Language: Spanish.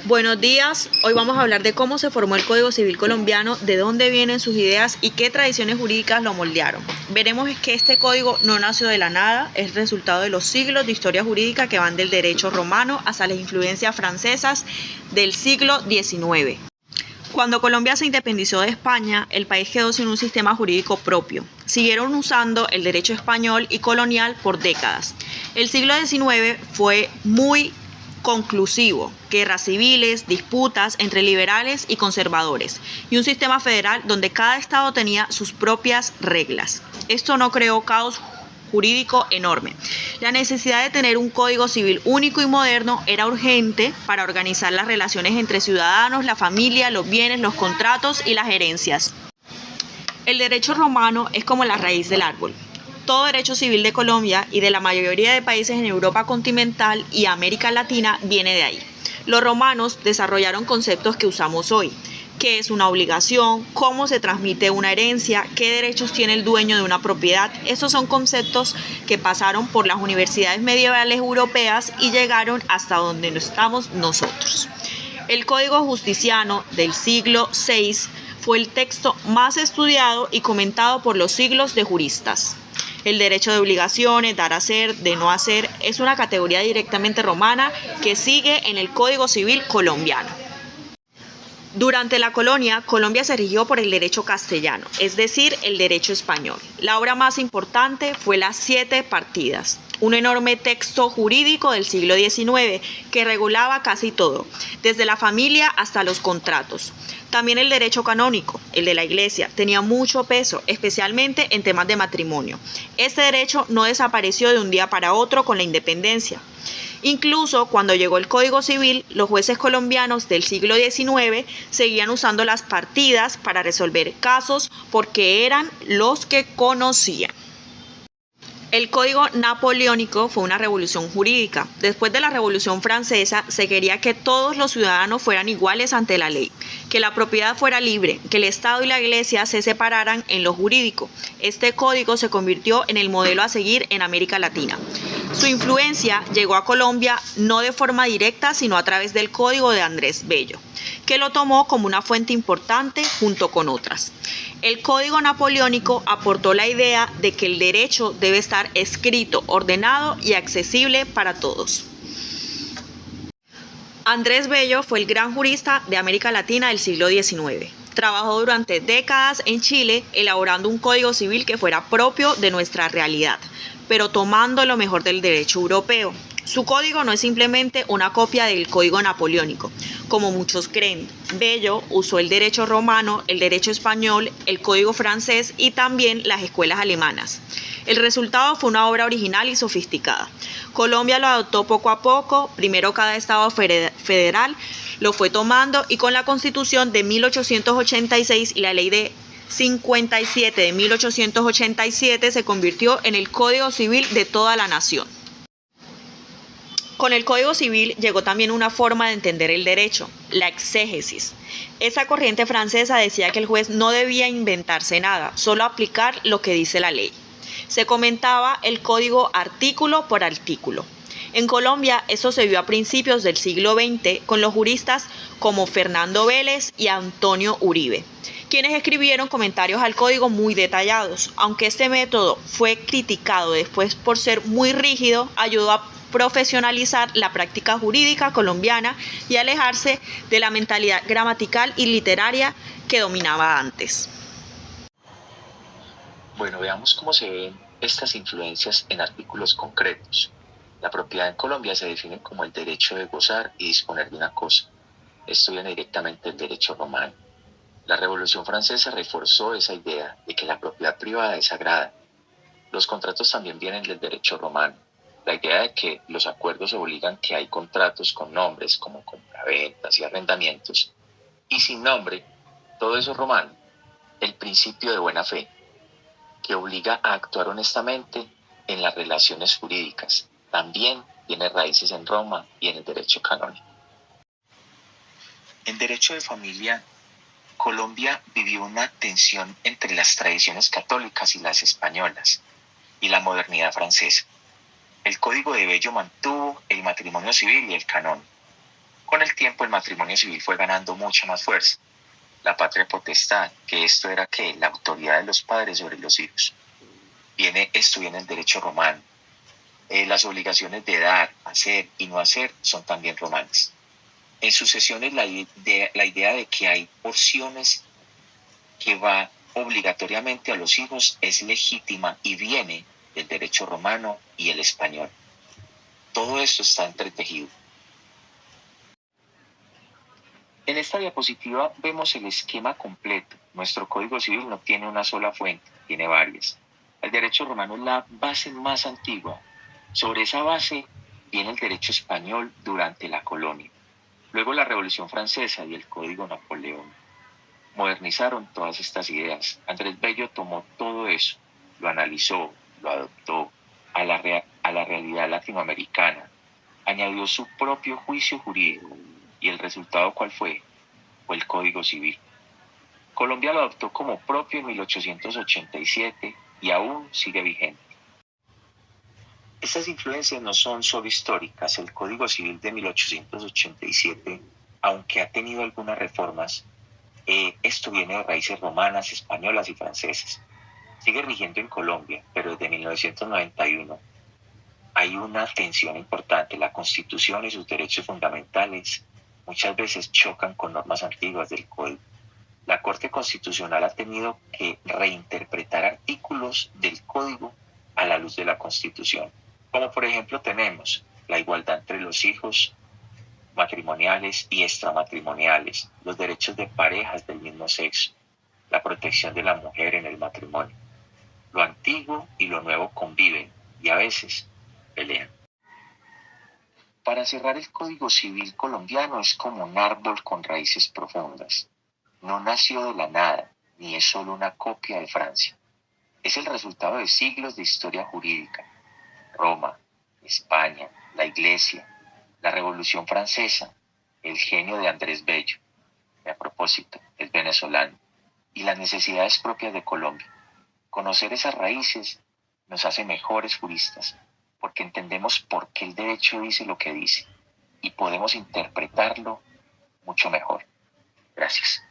Buenos días, hoy vamos a hablar de cómo se formó el Código Civil colombiano, de dónde vienen sus ideas y qué tradiciones jurídicas lo moldearon. Veremos que este código no nació de la nada, es resultado de los siglos de historia jurídica que van del derecho romano hasta las influencias francesas del siglo XIX. Cuando Colombia se independizó de España, el país quedó sin un sistema jurídico propio. Siguieron usando el derecho español y colonial por décadas. El siglo XIX fue muy conclusivo, guerras civiles, disputas entre liberales y conservadores, y un sistema federal donde cada estado tenía sus propias reglas. Esto no creó caos jurídico enorme. La necesidad de tener un código civil único y moderno era urgente para organizar las relaciones entre ciudadanos, la familia, los bienes, los contratos y las herencias. El derecho romano es como la raíz del árbol. Todo derecho civil de Colombia y de la mayoría de países en Europa continental y América Latina viene de ahí. Los romanos desarrollaron conceptos que usamos hoy. ¿Qué es una obligación? ¿Cómo se transmite una herencia? ¿Qué derechos tiene el dueño de una propiedad? Esos son conceptos que pasaron por las universidades medievales europeas y llegaron hasta donde estamos nosotros. El Código Justiciano del siglo VI fue el texto más estudiado y comentado por los siglos de juristas. El derecho de obligaciones, dar a hacer, de no hacer, es una categoría directamente romana que sigue en el Código Civil colombiano. Durante la colonia, Colombia se rigió por el derecho castellano, es decir, el derecho español. La obra más importante fue las Siete Partidas, un enorme texto jurídico del siglo XIX que regulaba casi todo, desde la familia hasta los contratos. También el derecho canónico, el de la Iglesia, tenía mucho peso, especialmente en temas de matrimonio. Este derecho no desapareció de un día para otro con la independencia. Incluso cuando llegó el Código Civil, los jueces colombianos del siglo XIX seguían usando las partidas para resolver casos porque eran los que conocían. El Código Napoleónico fue una revolución jurídica. Después de la Revolución Francesa, se quería que todos los ciudadanos fueran iguales ante la ley, que la propiedad fuera libre, que el Estado y la Iglesia se separaran en lo jurídico. Este código se convirtió en el modelo a seguir en América Latina. Su influencia llegó a Colombia no de forma directa, sino a través del Código de Andrés Bello, que lo tomó como una fuente importante junto con otras. El Código Napoleónico aportó la idea de que el derecho debe estar escrito, ordenado y accesible para todos. Andrés Bello fue el gran jurista de América Latina del siglo XIX. Trabajó durante décadas en Chile elaborando un código civil que fuera propio de nuestra realidad, pero tomando lo mejor del derecho europeo. Su código no es simplemente una copia del Código Napoleónico, como muchos creen. Bello usó el derecho romano, el derecho español, el código francés y también las escuelas alemanas. El resultado fue una obra original y sofisticada. Colombia lo adoptó poco a poco, primero cada estado federal lo fue tomando y con la Constitución de 1886 y la Ley de 57 de 1887 se convirtió en el Código Civil de toda la nación. Con el Código Civil llegó también una forma de entender el derecho, la exégesis. Esa corriente francesa decía que el juez no debía inventarse nada, solo aplicar lo que dice la ley. Se comentaba el código artículo por artículo. En Colombia eso se vio a principios del siglo XX con los juristas como Fernando Vélez y Antonio Uribe, quienes escribieron comentarios al código muy detallados. Aunque este método fue criticado después por ser muy rígido, ayudó a profesionalizar la práctica jurídica colombiana y alejarse de la mentalidad gramatical y literaria que dominaba antes. Bueno, veamos cómo se ven estas influencias en artículos concretos. La propiedad en Colombia se define como el derecho de gozar y disponer de una cosa. Esto viene directamente del derecho romano. La Revolución Francesa reforzó esa idea de que la propiedad privada es sagrada. Los contratos también vienen del derecho romano. La idea de que los acuerdos obligan que hay contratos con nombres como compraventas y arrendamientos, y sin nombre, todo eso es romano. El principio de buena fe, que obliga a actuar honestamente en las relaciones jurídicas, también tiene raíces en Roma y en el derecho canónico. En derecho de familia, Colombia vivió una tensión entre las tradiciones católicas y las españolas, y la modernidad francesa. El Código de Bello mantuvo el matrimonio civil y el canónico. Con el tiempo el matrimonio civil fue ganando mucha más fuerza. La patria potestad, que esto era que la autoridad de los padres sobre los hijos. Esto viene del derecho romano. Las obligaciones de dar, hacer y no hacer son también romanas. En sucesiones la idea de que hay porciones que va obligatoriamente a los hijos es legítima y viene del derecho romano y el español. Todo esto está entretejido. En esta diapositiva vemos el esquema completo. Nuestro Código Civil no tiene una sola fuente, tiene varias. El derecho romano es la base más antigua. Sobre esa base viene el derecho español durante la colonia. Luego la Revolución Francesa y el Código Napoleón modernizaron todas estas ideas. Andrés Bello tomó todo eso, lo analizó, lo adoptó a la realidad latinoamericana, añadió su propio juicio jurídico. ¿Y el resultado cuál fue? Fue el Código Civil. Colombia lo adoptó como propio en 1887 y aún sigue vigente. Estas influencias no son solo históricas. El Código Civil de 1887, aunque ha tenido algunas reformas, esto viene de raíces romanas, españolas y francesas. Sigue rigiendo en Colombia, pero desde 1991 hay una tensión importante. La Constitución y sus derechos fundamentales muchas veces chocan con normas antiguas del Código. La Corte Constitucional ha tenido que reinterpretar artículos del Código a la luz de la Constitución. Como por ejemplo tenemos la igualdad entre los hijos matrimoniales y extramatrimoniales, los derechos de parejas del mismo sexo, la protección de la mujer en el matrimonio. Lo antiguo y lo nuevo conviven y a veces pelean. Para cerrar, el Código Civil colombiano es como un árbol con raíces profundas. No nació de la nada, ni es solo una copia de Francia. Es el resultado de siglos de historia jurídica. Roma, España, la Iglesia, la Revolución Francesa, el genio de Andrés Bello, que a propósito es venezolano, y las necesidades propias de Colombia. Conocer esas raíces nos hace mejores juristas, porque entendemos por qué el derecho dice lo que dice y podemos interpretarlo mucho mejor. Gracias.